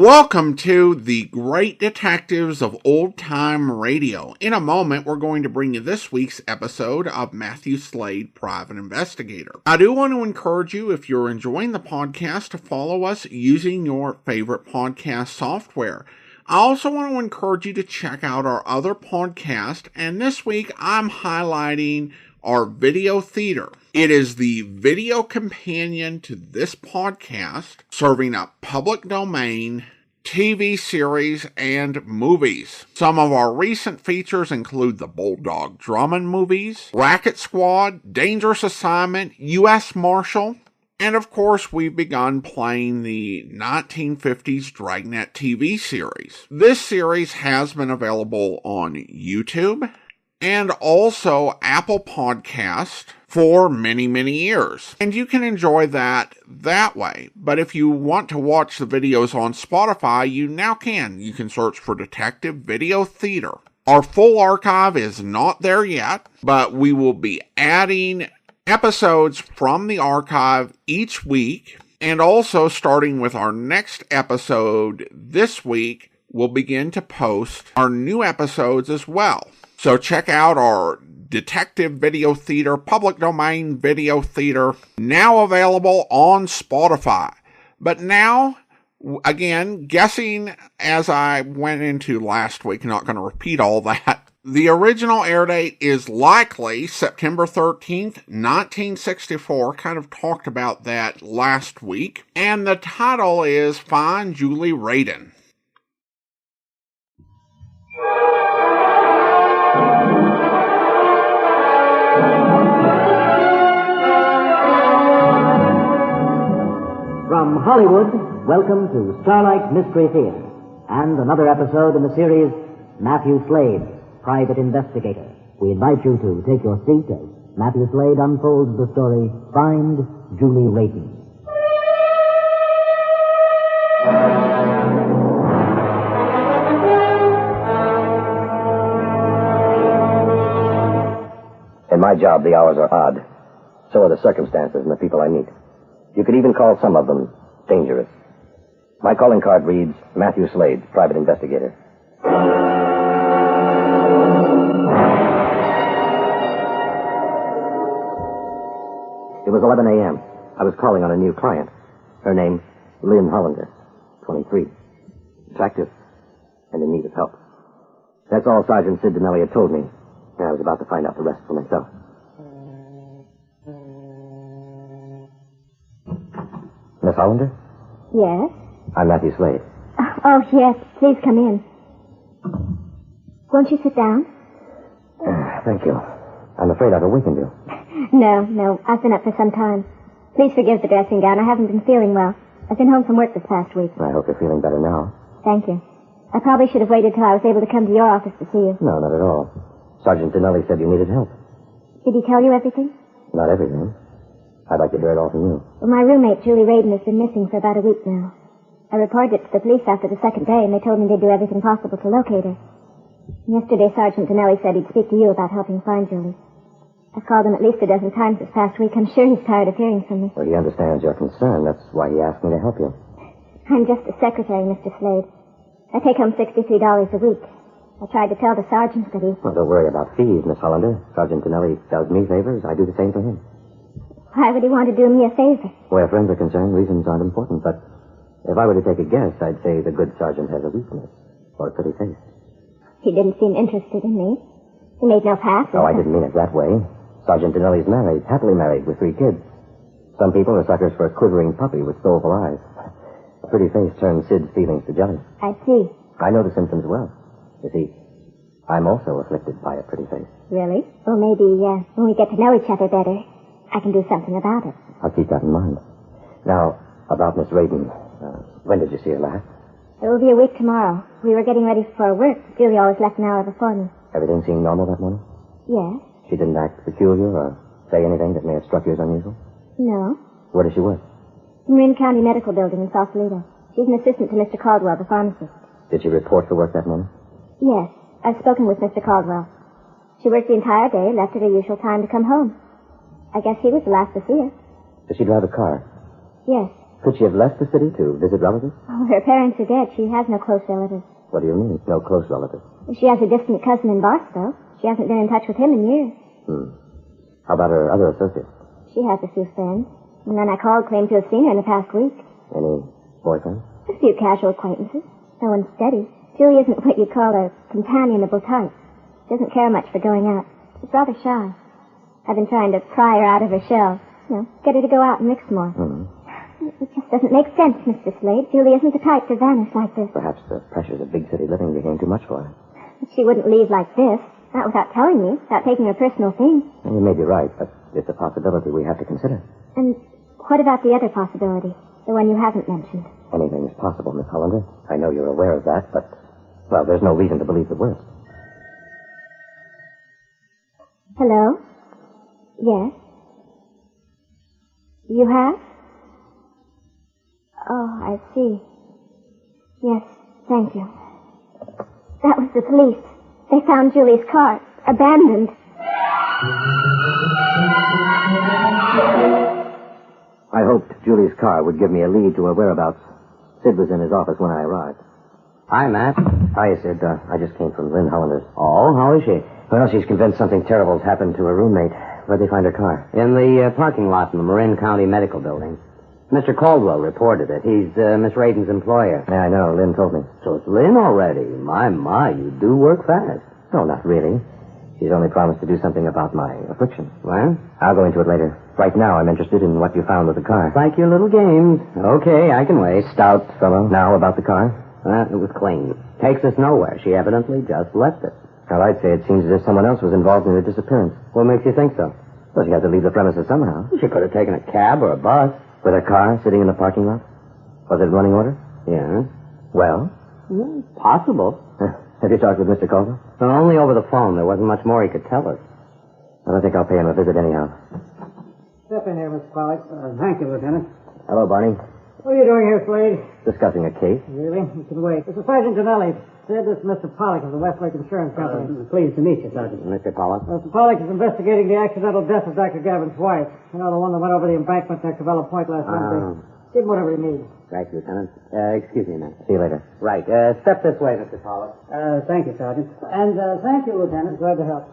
Welcome to the Great Detectives of Old Time Radio. In a moment, we're going to bring you this week's episode of Mathew Slade, Private Investigator. I do want to encourage you, if you're enjoying the podcast, to follow us using your favorite podcast software. I also want to encourage you to check out our other podcast, and this week I'm highlighting our video theater. It is the video companion to this podcast, serving up public domain, TV series, and movies. Some of our recent features include the Bulldog Drummond movies, Racket Squad, Dangerous Assignment, U.S. Marshal, and of course we've begun playing the 1950s Dragnet TV series. This series has been available on YouTube and also Apple Podcast for many, many years. And you can enjoy that way. But if you want to watch the videos on Spotify, you now can. You can search for Detective Video Theater. Our full archive is not there yet, but we will be adding episodes from the archive each week. And also, starting with our next episode this week, we'll begin to post our new episodes as well. So check out our Detective Video Theater, public domain video theater, now available on Spotify. But now, again, guessing as I went into last week, not going to repeat all that, the original air date is likely September 13th, 1964. Kind of talked about that last week. And the title is Find Julie Raydon. From Hollywood, welcome to Starlight Mystery Theater and another episode in the series Mathew Slade, Private Investigator. We invite you to take your seat as Mathew Slade unfolds the story, Find Julie Raydon. In my job, the hours are odd. So are the circumstances and the people I meet. You could even call some of them dangerous. My calling card reads, Mathew Slade, Private Investigator. It was 11 a.m. I was calling on a new client. Her name, Lynn Hollander, 23. Attractive, and in need of help. That's all Sergeant Sid Dinelli had told me. And I was about to find out the rest for myself. Miss Hollander? Yes? I'm Mathew Slade. Oh, yes. Please come in. Won't you sit down? Thank you. I'm afraid I've awakened you. No. I've been up for some time. Please forgive the dressing gown. I haven't been feeling well. I've been home from work this past week. I hope you're feeling better now. Thank you. I probably should have waited till I was able to come to your office to see you. No, not at all. Sergeant Dinelli said you needed help. Did he tell you everything? Not everything. I'd like to hear it all from you. Well, my roommate, Julie Raydon, has been missing for about a week now. I reported it to the police after the second day, and they told me they'd do everything possible to locate her. Yesterday, Sergeant Dinelli said he'd speak to you about helping find Julie. I've called him at least a dozen times this past week. I'm sure he's tired of hearing from me. Well, he understands your concern. That's why he asked me to help you. I'm just a secretary, Mr. Slade. I take home $63 a week. I tried to tell the sergeant, but he... Well, don't worry about fees, Miss Hollander. Sergeant Dinelli does me favors. I do the same for him. Why would he want to do me a favor? Where friends are concerned, reasons aren't important, but if I were to take a guess, I'd say the good sergeant has a weakness for a pretty face. He didn't seem interested in me. He made no passes. Oh, I didn't mean it that way. Sergeant Dinelli's married, happily married, with 3 kids. Some people are suckers for a quivering puppy with soulful eyes. A pretty face turns Sid's feelings to jelly. I see. I know the symptoms well. You see, I'm also afflicted by a pretty face. Really? Well, maybe when we get to know each other better, I can do something about it. I'll keep that in mind. Now, about Miss Raydon. When did you see her last? It will be a week tomorrow. We were getting ready for work. Julie always left an hour before me. Everything seemed normal that morning? Yes. She didn't act peculiar or say anything that may have struck you as unusual? No. Where does she work? In Marin County Medical Building in Sausalito. She's an assistant to Mr. Caldwell, the pharmacist. Did she report for work that morning? Yes. I've spoken with Mr. Caldwell. She worked the entire day, left at her usual time to come home. I guess he was the last to see her. Does she drive a car? Yes. Could she have left the city to visit relatives? Oh, her parents are dead. She has no close relatives. What do you mean, no close relatives? She has a distant cousin in Barstow. She hasn't been in touch with him in years. How about her other associates? She has a few friends. And then I called, claimed to have seen her in the past week. Any boyfriends? A few casual acquaintances. No one steady. Julie isn't what you'd call a companionable type. She doesn't care much for going out. She's rather shy. I've been trying to pry her out of her shell. Get her to go out and mix more. It just doesn't make sense, Mr. Slade. Julie isn't the type to vanish like this. Perhaps the pressures of big city living became too much for her. But she wouldn't leave like this. Not without telling me, without taking her personal things. And you may be right, but it's a possibility we have to consider. And what about the other possibility? The one you haven't mentioned? Anything is possible, Miss Hollander. I know you're aware of that, but, well, there's no reason to believe the worst. Hello? Yes? You have? Oh, I see. Yes, thank you. That was the police. They found Julie's car, abandoned. I hoped Julie's car would give me a lead to her whereabouts. Sid was in his office when I arrived. Hi, Matt. Hi, Sid. I just came from Lynn Hollander's. Oh, how is she? Well, she's convinced something terrible's happened to her roommate. Where'd they find her car? In the parking lot in the Marin County Medical Building. Mr. Caldwell reported it. He's Miss Raydon's employer. Yeah, I know. Lynn told me. So it's Lynn already. My, you do work fast. No, not really. She's only promised to do something about my affliction. Well? I'll go into it later. Right now, I'm interested in what you found with the car. Like your little games. Okay, I can wait. Stout fellow. Now about the car? It was clean. Takes us nowhere. She evidently just left it. Well, I'd say it seems as if someone else was involved in her disappearance. What makes you think so? Well, she had to leave the premises somehow. She could have taken a cab or a bus. With her car sitting in the parking lot? Was it running order? Yeah. Well? Possible. Have you talked with Mr. Caldwell? But only over the phone. There wasn't much more he could tell us. Well, I think I'll pay him a visit anyhow. Step in here, Mr. Pollock. Thank you, Lieutenant. Hello, Barney. What are you doing here, Slade? Discussing a case. Really? You can wait. This is Sergeant Dinelli. Said this is Mr. Pollock of the Westlake Insurance Company. Pleased to meet you, Sergeant. Mr. Pollock. Mr. Pollock is investigating the accidental death of Dr. Gavin's wife. You know, the one that went over the embankment near Cabela Point last Wednesday. Give him whatever he needs. Right, Lieutenant. Excuse me, man. See you later. Right. Step this way, Mr. Pollock. Thank you, Sergeant. And thank you, Lieutenant. Glad to help.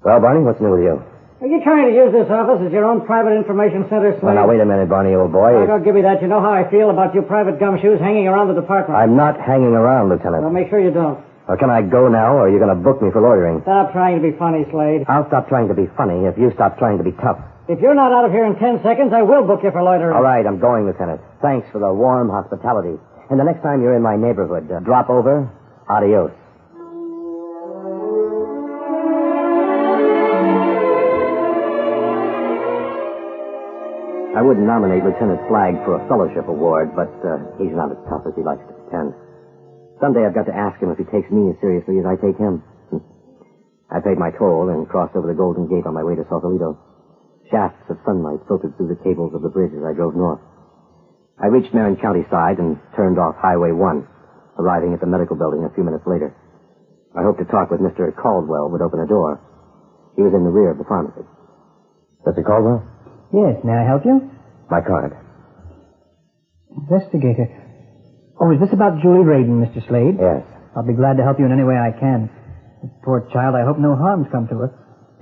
Well, Barney, what's new with you? Are you trying to use this office as your own private information center, Slade? Well, now, wait a minute, Barney, old boy. Oh, don't give me that. You know how I feel about you private gumshoes hanging around the department. I'm not hanging around, Lieutenant. Well, make sure you don't. Or can I go now, or are you going to book me for loitering? Stop trying to be funny, Slade. I'll stop trying to be funny if you stop trying to be tough. If you're not out of here in 10 seconds, I will book you for loitering. All right, I'm going, Lieutenant. Thanks for the warm hospitality. And the next time you're in my neighborhood, drop over. Adios. I wouldn't nominate Lieutenant Flagg for a fellowship award, but he's not as tough as he likes to pretend. Someday I've got to ask him if he takes me as seriously as I take him. I paid my toll and crossed over the Golden Gate on my way to Sausalito. Shafts of sunlight filtered through the cables of the bridge as I drove north. I reached Marin County side and turned off Highway 1, arriving at the medical building a few minutes later. I hoped to talk with Mr. Caldwell would open a door. He was in the rear of the pharmacy. Mr. Caldwell? Yes, may I help you? My card. Investigator. Oh, is this about Julie Raydon, Mr. Slade? Yes. I'll be glad to help you in any way I can. Poor child, I hope no harm's come to her.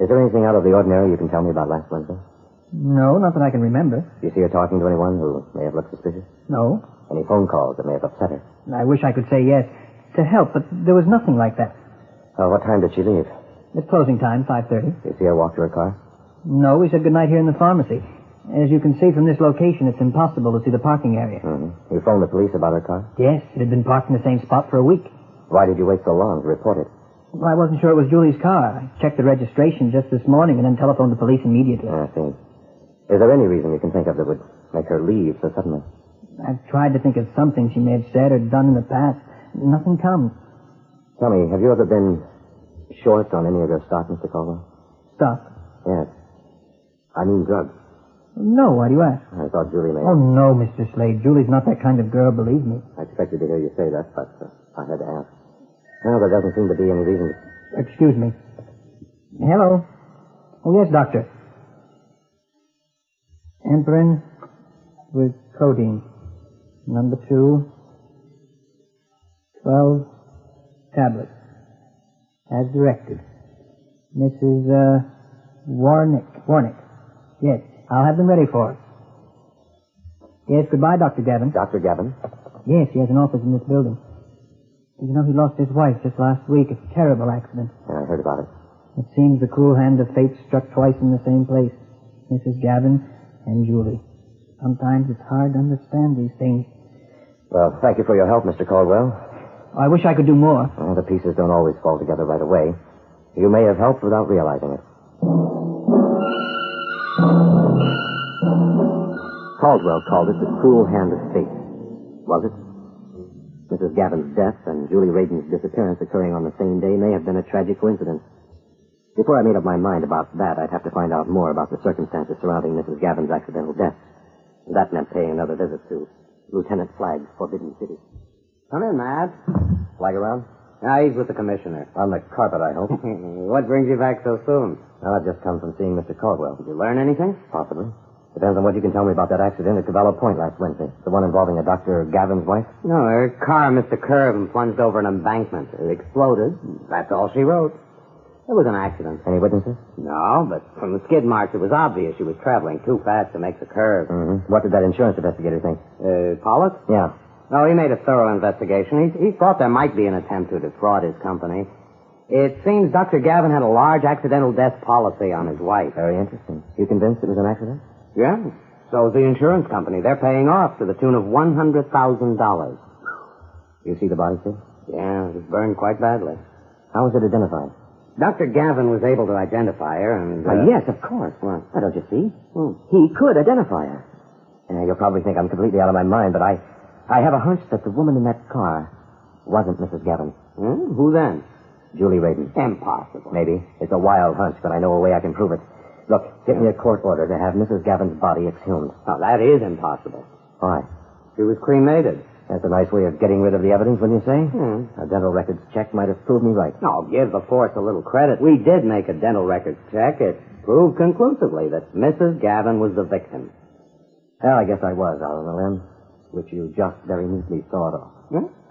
Is there anything out of the ordinary you can tell me about last Wednesday? No, not that I can remember. Do you see her talking to anyone who may have looked suspicious? No. Any phone calls that may have upset her? I wish I could say yes to help, but there was nothing like that. What time did she leave? It's closing time, 5:30. Did you see her walk to her car? No, we said goodnight here in the pharmacy. As you can see from this location, it's impossible to see the parking area. Mm-hmm. You phoned the police about her car? Yes, it had been parked in the same spot for a week. Why did you wait so long to report it? Well, I wasn't sure it was Julie's car. I checked the registration just this morning and then telephoned the police immediately. I see. Is there any reason you can think of that would make her leave so suddenly? I've tried to think of something she may have said or done in the past. Nothing comes. Tell me, have you ever been short on any of your stock, Mr. Caldwell? Stock? Yes. I mean drugs. No, why do you ask? I thought Julie may... Oh, no, Mr. Slade. Julie's not that kind of girl, believe me. I expected to hear you say that, but I had to ask. Well, there doesn't seem to be any reason... Excuse me. Hello? Oh, yes, doctor. Aspirin with codeine. Number 2. 12 tablets. As directed. Mrs. Warnick. Yes, I'll have them ready for her. Yes, goodbye, Dr. Gavin. Dr. Gavin? Yes, he has an office in this building. You know, he lost his wife just last week. It's a terrible accident. Yeah, I heard about it. It seems the cruel hand of fate struck twice in the same place. Mrs. Gavin and Julie. Sometimes it's hard to understand these things. Well, thank you for your help, Mr. Caldwell. I wish I could do more. Well, the pieces don't always fall together right away. You may have helped without realizing it. Caldwell called it the cruel hand of fate. Was it? Mrs. Gavin's death and Julie Raydon's disappearance occurring on the same day may have been a tragic coincidence. Before I made up my mind about that, I'd have to find out more about the circumstances surrounding Mrs. Gavin's accidental death. And that meant paying another visit to Lieutenant Flagg's Forbidden City. Come in, Matt. Flag around? He's with the commissioner. On the carpet, I hope. What brings you back so soon? Well, I've just come from seeing Mr. Caldwell. Did you learn anything? Possibly. Depends on what you can tell me about that accident at Cavallo Point last Wednesday. The one involving a Dr. Gavin's wife? No, her car missed a curve and plunged over an embankment. It exploded. That's all she wrote. It was an accident. Any witnesses? No, but from the skid marks, it was obvious she was traveling too fast to make the curve. Mm-hmm. What did that insurance investigator think? Pollock? Yeah. No, he made a thorough investigation. He thought there might be an attempt to defraud his company. It seems Dr. Gavin had a large accidental death policy on his wife. Very interesting. You convinced it was an accident? Yeah. So is the insurance company. They're paying off to the tune of $100,000. You see the body, Sid? Yeah, it was burned quite badly. How was it identified? Dr. Gavin was able to identify her, and... Yes, of course. Well, why don't you see? He could identify her. You'll probably think I'm completely out of my mind, but I have a hunch that the woman in that car wasn't Mrs. Gavin. Who then? Julie Raydon. Impossible. Maybe. It's a wild hunch, but I know a way I can prove it. Look, get me a court order to have Mrs. Gavin's body exhumed. Now, that is impossible. Why? She was cremated. That's a nice way of getting rid of the evidence, wouldn't you say? A dental records check might have proved me right. No, give the force a little credit. We did make a dental records check. It proved conclusively that Mrs. Gavin was the victim. Well, I guess I was out on a limb, which you just very neatly sawed off.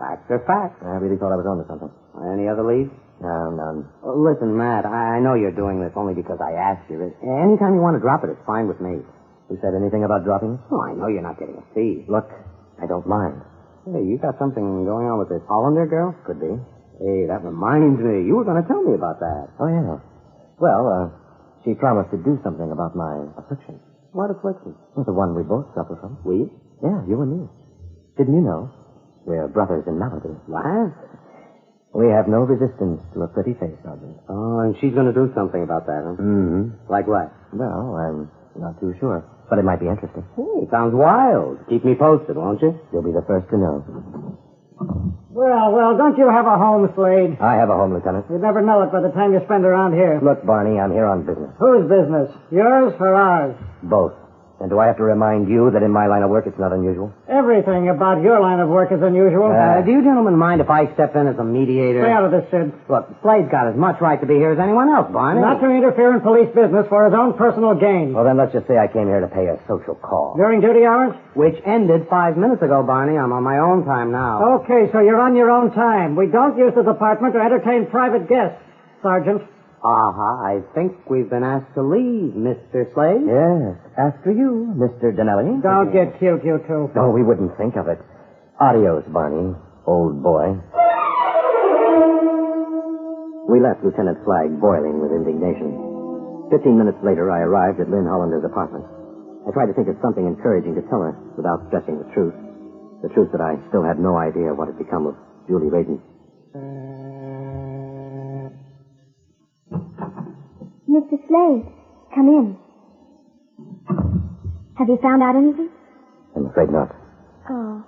Facts are facts. I really thought I was onto something. Any other leads? No, none. Listen, Matt, I know you're doing this only because I asked you. Anytime you want to drop it, it's fine with me. Who said anything about dropping it? Oh, I know you're not getting a fee. Look, I don't mind. Hey, you got something going on with this Hollander girl? Could be. Hey, that reminds me. You were going to tell me about that. Oh, yeah. Well, she promised to do something about my affliction. What affliction? Well, the one we both suffer from. We? Yeah, you and me. Didn't you know? We're brothers in malady. What? We have no resistance to a pretty face, Sergeant. Oh, and she's going to do something about that, huh? Mm-hmm. Like what? Well, I'm not too sure. But it might be interesting. Hey, sounds wild. Keep me posted, won't you? You'll be the first to know. Well, don't you have a home, Slade? I have a home, Lieutenant. You'd never know it by the time you spend around here. Look, Barney, I'm here on business. Whose business? Yours or ours? Both. And do I have to remind you that in my line of work it's not unusual? Everything about your line of work is unusual. Do you gentlemen mind if I step in as a mediator? Stay out of this, Sid. Look, Slade's got as much right to be here as anyone else, Barney. Not to interfere in police business for his own personal gain. Well, then let's just say I came here to pay a social call. During duty hours? Which ended 5 minutes ago, Barney. I'm on my own time now. Okay, so you're on your own time. We don't use the department to entertain private guests, Sergeant. I think we've been asked to leave, Mr. Slade. Yes, after you, Mr. Dinelli. Don't get cute, you two. No, we wouldn't think of it. Adios, Barney, old boy. We left Lieutenant Flagg boiling with indignation. 15 minutes later, I arrived at Lynn Hollander's apartment. I tried to think of something encouraging to tell her without stressing the truth. The truth that I still had no idea what had become of Julie Raydon. Mr. Slade, come in. Have you found out anything? I'm afraid not. Oh.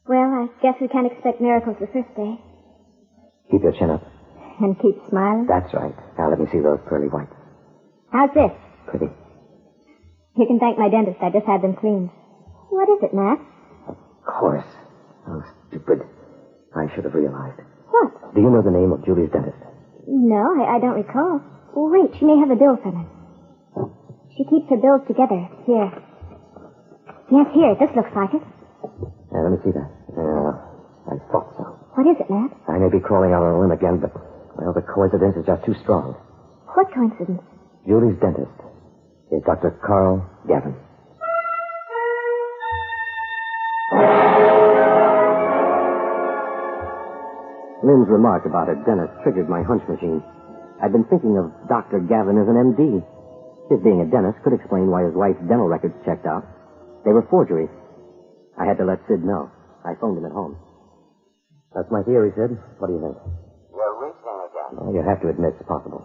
Well, I guess we can't expect miracles the first day. Keep your chin up. And keep smiling. That's right. Now let me see those pearly whites. How's this? Pretty. You can thank my dentist. I just had them cleaned. What is it, Matt? Of course. Oh, stupid. I should have realized. What? Do you know the name of Julie's dentist? No, I don't recall. Wait, she may have a bill from him. She keeps her bills together. Here. Yes, here. This looks like it. Yeah, let me see that. Yeah, I thought so. What is it, Matt? I may be crawling out on a limb again, but, well, the coincidence is just too strong. What coincidence? Julie's dentist is Dr. Karl Gavin. Lynn's remark about a dentist triggered my hunch machine. I'd been thinking of Dr. Gavin as an MD. His being a dentist could explain why his wife's dental records checked out. They were forgeries. I had to let Sid know. I phoned him at home. That's my theory, Sid. What do you think? You're reaching again. Well, you have to admit it's possible.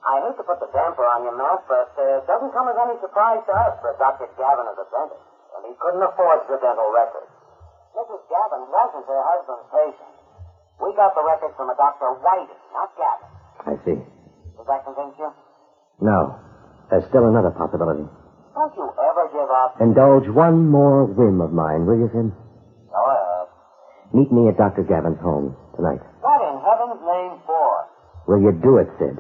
I hate to put the damper on your mouth, but it doesn't come as any surprise to us that Dr. Gavin is a dentist, and he couldn't afford the dental records. Mrs. Gavin wasn't her husband's patient. We got the records from a Dr. Whiting, not Gavin. I see. Does that convince you? No. There's still another possibility. Don't you ever give up? Indulge one more whim of mine, will you, Sid? Go ahead. Meet me at Dr. Gavin's home tonight. What in heaven's name for? Will you do it, Sid?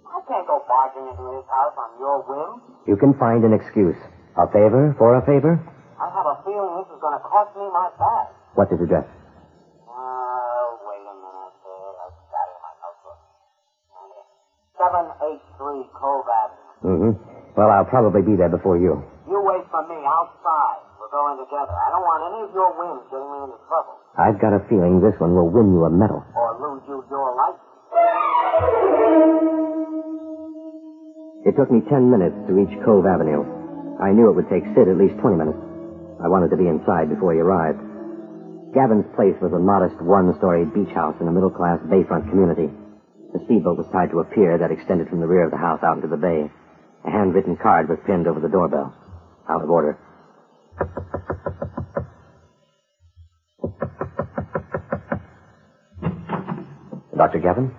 I can't go barging into his house on your whim. You can find an excuse. A favor for a favor? I have a feeling this is going to cost me my back. What's his address? Wait a minute. I've got it in my notebook. 783 Cove Avenue. Mm-hmm. Well, I'll probably be there before you. You wait for me outside. We're going together. I don't want any of your whims getting me into trouble. I've got a feeling this one will win you a medal. Or lose you your life. It took me 10 minutes to reach Cove Avenue. I knew it would take Sid at least 20 minutes. I wanted to be inside before he arrived. Gavin's place was a modest one-story beach house in a middle-class bayfront community. The speedboat was tied to a pier that extended from the rear of the house out into the bay. A handwritten card was pinned over the doorbell. Out of order. Dr. Gavin?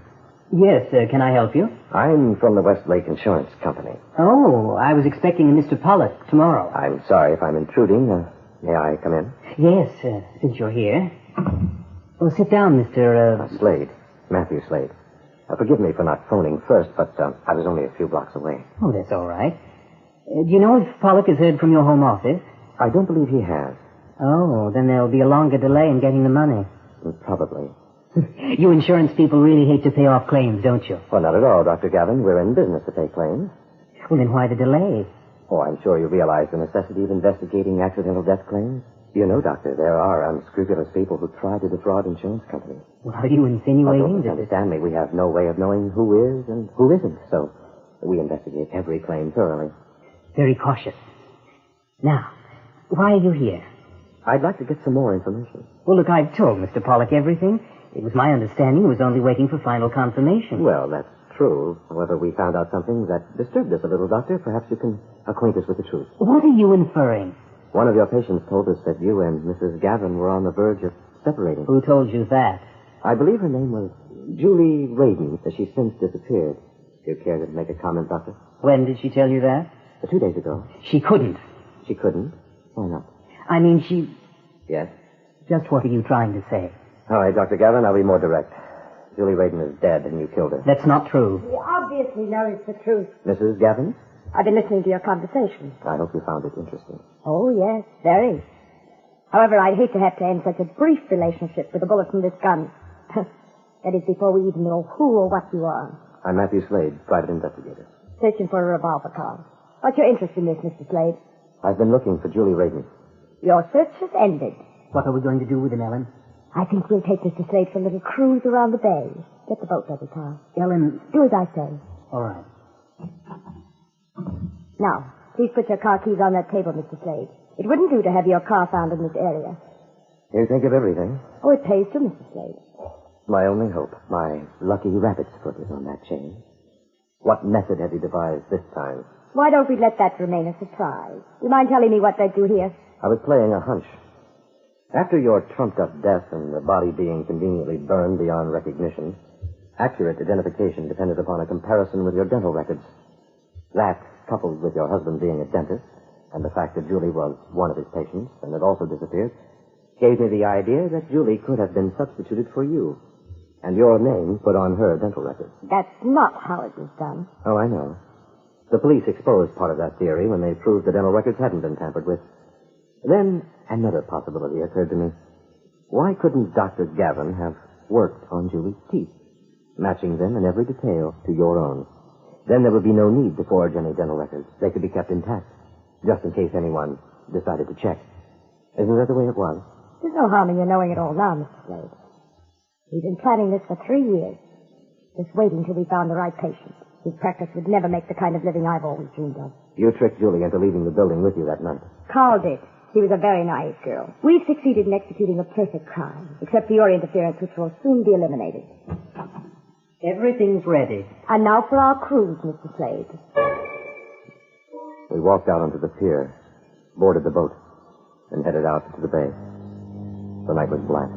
Yes, can I help you? I'm from the Westlake Insurance Company. Oh, I was expecting a Mr. Pollock tomorrow. I'm sorry if I'm intruding. May I come in? Yes, since you're here. Well, sit down, Mr. Slade. Mathew Slade. Forgive me for not phoning first, but I was only a few blocks away. Oh, that's all right. Do you know if Pollock has heard from your home office? I don't believe he has. Oh, then there'll be a longer delay in getting the money. Probably. You insurance people really hate to pay off claims, don't you? Well, not at all, Dr. Gavin. We're in business to pay claims. Well, then why the delay? Oh, I'm sure you realize the necessity of investigating accidental death claims. You know, Doctor, there are unscrupulous people who try to defraud insurance companies. Well, are you insinuating Don't understand me. We have no way of knowing who is and who isn't, so we investigate every claim thoroughly. Very cautious. Now, why are you here? I'd like to get some more information. Well, look, I've told Mr. Pollock everything. It was my understanding he was only waiting for final confirmation. Well, that's true. However, we found out something that disturbed us a little, Doctor. Perhaps you can acquaint us with the truth. What are you inferring? One of your patients told us that you and Mrs. Gavin were on the verge of separating. Who told you that? I believe her name was Julie Raydon. She's since disappeared. Do you care to make a comment, Doctor? When did she tell you that? 2 days ago. She couldn't. She couldn't? Why not? I mean, she... Yes? Just what are you trying to say? All right, Dr. Gavin, I'll be more direct. Julie Raydon is dead, and you killed her. That's not true. You obviously know it's the truth. Mrs. Gavin? I've been listening to your conversation. I hope you found it interesting. Oh, yes, very. However, I'd hate to have to end such a brief relationship with a bullet from this gun. That is, before we even know who or what you are. I'm Mathew Slade, private investigator. Searching for a revolver, Karl. What's your interest in this, Mr. Slade? I've been looking for Julie Raydon. Your search has ended. What are we going to do with him, Ellen? I think we'll take Mr. Slade for a little cruise around the bay. Get the boat ready, Karl. Ellen... Do as I say. All right. Now, please put your car keys on that table, Mr. Slade. It wouldn't do to have your car found in this area. You think of everything. Oh, it pays to, Mr. Slade. My only hope. My lucky rabbit's foot is on that chain. What method have you devised this time? Why don't we let that remain a surprise? You mind telling me what they do here? I was playing a hunch. After your trumped-up death and the body being conveniently burned beyond recognition, accurate identification depended upon a comparison with your dental records. That, coupled with your husband being a dentist, and the fact that Julie was one of his patients and had also disappeared, gave me the idea that Julie could have been substituted for you, and your name put on her dental records. That's not how it was done. Oh, I know. The police exposed part of that theory when they proved the dental records hadn't been tampered with. Then another possibility occurred to me. Why couldn't Dr. Gavin have worked on Julie's teeth, matching them in every detail to your own? Then there would be no need to forge any dental records. They could be kept intact, just in case anyone decided to check. Isn't that the way it was? There's no harm in your knowing it all now, Mr. Slade. We've been planning this for 3 years, just waiting till we found the right patient. His practice would never make the kind of living I've always dreamed of. You tricked Julie into leaving the building with you that night. Karl did. She was a very naive girl. We've succeeded in executing a perfect crime, except for your interference, which will soon be eliminated. Everything's ready. And now for our cruise, Mr. Slade. We walked out onto the pier, boarded the boat, and headed out to the bay. The night was black.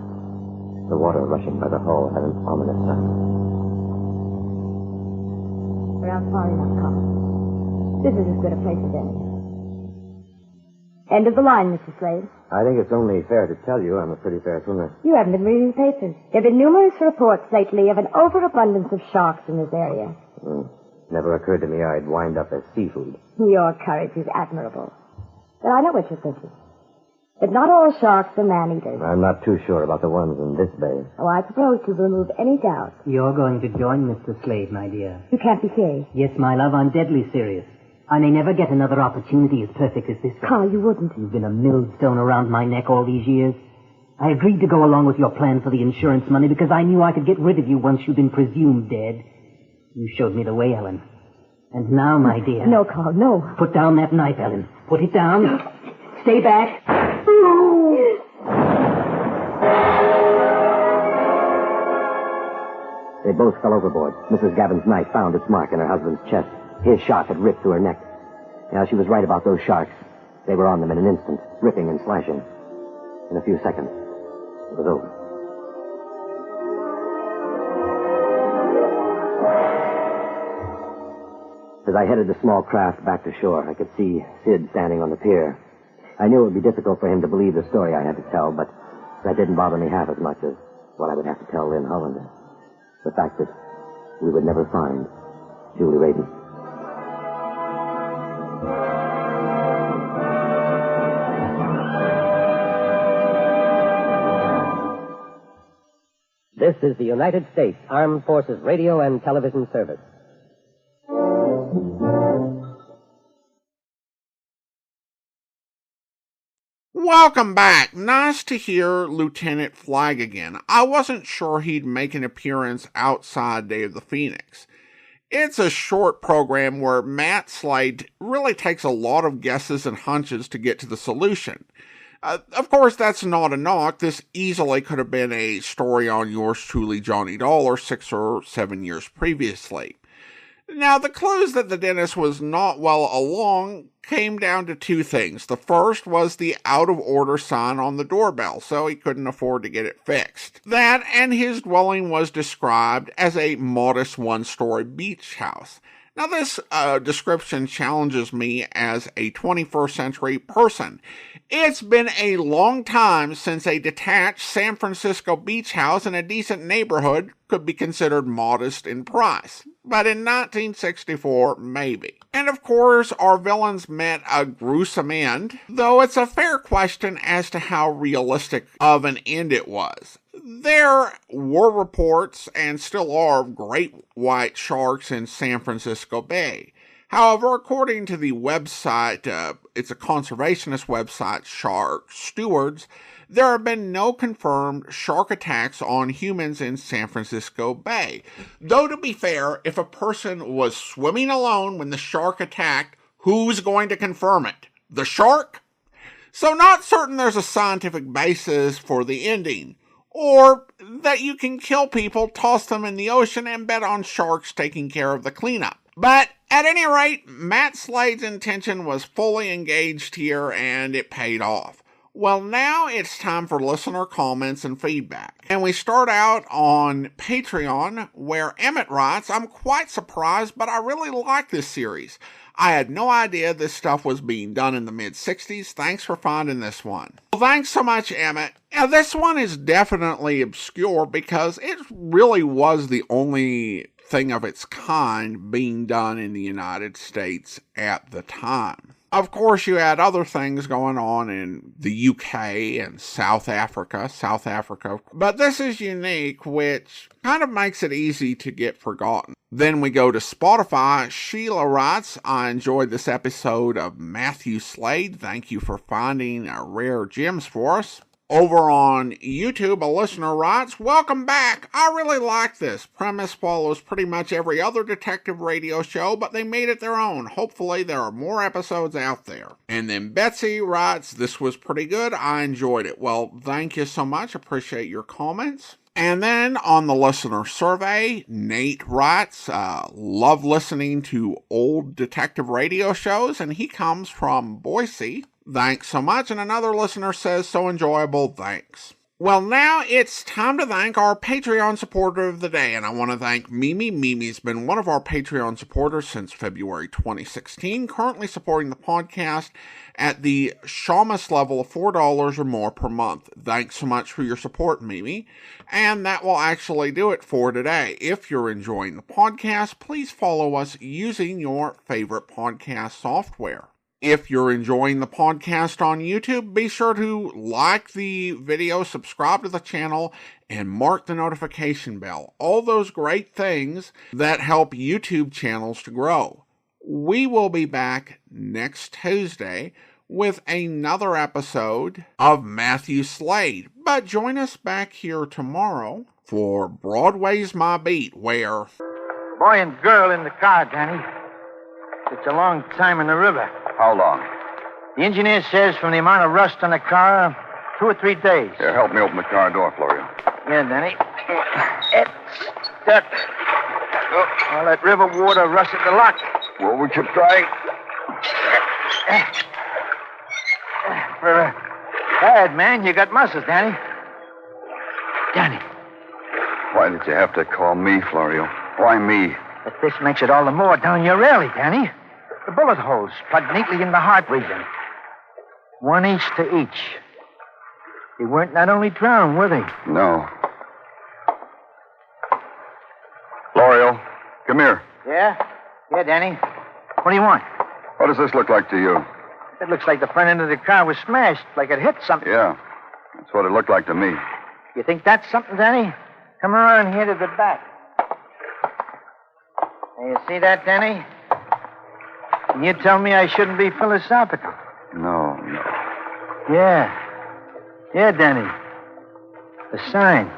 The water rushing by the hull had an ominous sound. We're out far enough, Karl. This is as good a place as any. End of the line, Mr. Slade. I think it's only fair to tell you I'm a pretty fair swimmer. You haven't been reading the papers. There have been numerous reports lately of an overabundance of sharks in this area. Never occurred to me I'd wind up as seafood. Your courage is admirable. But I know what you're thinking. But not all sharks are man-eaters. I'm not too sure about the ones in this bay. Oh, I propose to remove any doubt. You're going to join Mr. Slade, my dear. You can't be serious. Yes, my love, I'm deadly serious. I may never get another opportunity as perfect as this one. Karl, you wouldn't. You've been a millstone around my neck all these years. I agreed to go along with your plan for the insurance money because I knew I could get rid of you once you'd been presumed dead. You showed me the way, Ellen. And now, my dear... No, Karl, no. Put down that knife, Ellen. Put it down. Stay back. They both fell overboard. Mrs. Gavin's knife found its mark in her husband's chest. His shot had ripped through her neck. Now, she was right about those sharks. They were on them in an instant, ripping and slashing. In a few seconds, it was over. As I headed the small craft back to shore, I could see Sid standing on the pier. I knew it would be difficult for him to believe the story I had to tell, but that didn't bother me half as much as what I would have to tell Lynn Hollander. The fact that we would never find Julie Raydon. This is the United States Armed Forces Radio and Television Service. Welcome back. Nice to hear Lieutenant Flagg again. I wasn't sure he'd make an appearance outside Day of the Phoenix. It's a short program where Matt Slade really takes a lot of guesses and hunches to get to the solution. Of course, that's not a knock. This easily could have been a story on yours truly, Johnny Dollar, 6 or 7 years previously. Now, the clues that the dentist was not well along came down to two things. The first was the out-of-order sign on the doorbell, so he couldn't afford to get it fixed. That, and his dwelling was described as a modest one-story beach house. Now, this description challenges me as a 21st century person. It's been a long time since a detached San Francisco beach house in a decent neighborhood could be considered modest in price. But in 1964, maybe. And of course, our villains met a gruesome end, though it's a fair question as to how realistic of an end it was. There were reports, and still are, of great white sharks in San Francisco Bay. However, according to the website, it's a conservationist website, Shark Stewards, there have been no confirmed shark attacks on humans in San Francisco Bay. Though, to be fair, if a person was swimming alone when the shark attacked, who's going to confirm it? The shark? So not certain there's a scientific basis for the ending. Or that you can kill people, toss them in the ocean, and bet on sharks taking care of the cleanup. But at any rate, Matt Slade's intention was fully engaged here, and it paid off. Well, now it's time for listener comments and feedback. And we start out on Patreon, where Emmett writes, I'm quite surprised, but I really like this series. I had no idea this stuff was being done in the mid-60s. Thanks for finding this one. Well, thanks so much, Emmett. Now, this one is definitely obscure because it really was the only thing of its kind being done in the United States at the time. Of course, you had other things going on in the UK and South Africa, but this is unique, which kind of makes it easy to get forgotten. Then we go to Spotify. Sheila writes, I enjoyed this episode of Mathew Slade. Thank you for finding rare gems for us. Over on YouTube, a listener writes, welcome back. I really like this. Premise follows pretty much every other detective radio show, but they made it their own. Hopefully there are more episodes out there. And then Betsy writes, this was pretty good. I enjoyed it. Well, thank you so much. Appreciate your comments. And then on the listener survey, Nate writes, love listening to old detective radio shows, and he comes from Boise. Thanks so much. And another listener says, so enjoyable, thanks. Well, now it's time to thank our Patreon supporter of the day, and I want to thank Mimi. Mimi's been one of our Patreon supporters since February 2016, currently supporting the podcast at the Shamus level of $4 or more per month. Thanks so much for your support, Mimi. And that will actually do it for today. If you're enjoying the podcast, please follow us using your favorite podcast software. If you're enjoying the podcast on YouTube, be sure to like the video, subscribe to the channel, and mark the notification bell. All those great things that help YouTube channels to grow. We will be back next Tuesday with another episode of Mathew Slade. But join us back here tomorrow for Broadway's My Beat, where... Boy and girl in the car, Danny. It's a long time in the river. How long? The engineer says from the amount of rust on the car, 2 or 3 days. Here, help me open the car door, Florio. Yeah, Danny. It's stuck. All that river water rusted the lock. What would you try? For a bad man, you got muscles, Danny. Danny. Why did you have to call me, Florio? Why me? But this makes it all the more down your alley, Danny. The bullet holes plugged neatly in the heart region. 1 each to each. They weren't not only drowned, were they? No. Florio, come here. Yeah? Yeah, Danny. What do you want? What does this look like to you? It looks like the front end of the car was smashed, like it hit something. Yeah, that's what it looked like to me. You think that's something, Danny? Come around here to the back. Now, you see that, Danny? And you tell me I shouldn't be philosophical. No. Yeah. Yeah, Danny. A sign.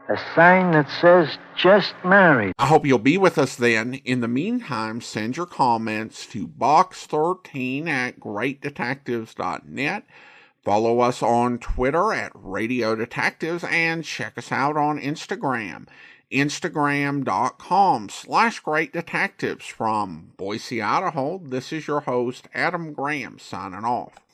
A sign that says just married. I hope you'll be with us then. In the meantime, send your comments to box13@greatdetectives.net. Follow us on Twitter at Radio Detectives and check us out on Instagram. Instagram.com/greatdetectives. From Boise, Idaho, this is your host, Adam Graham, signing off.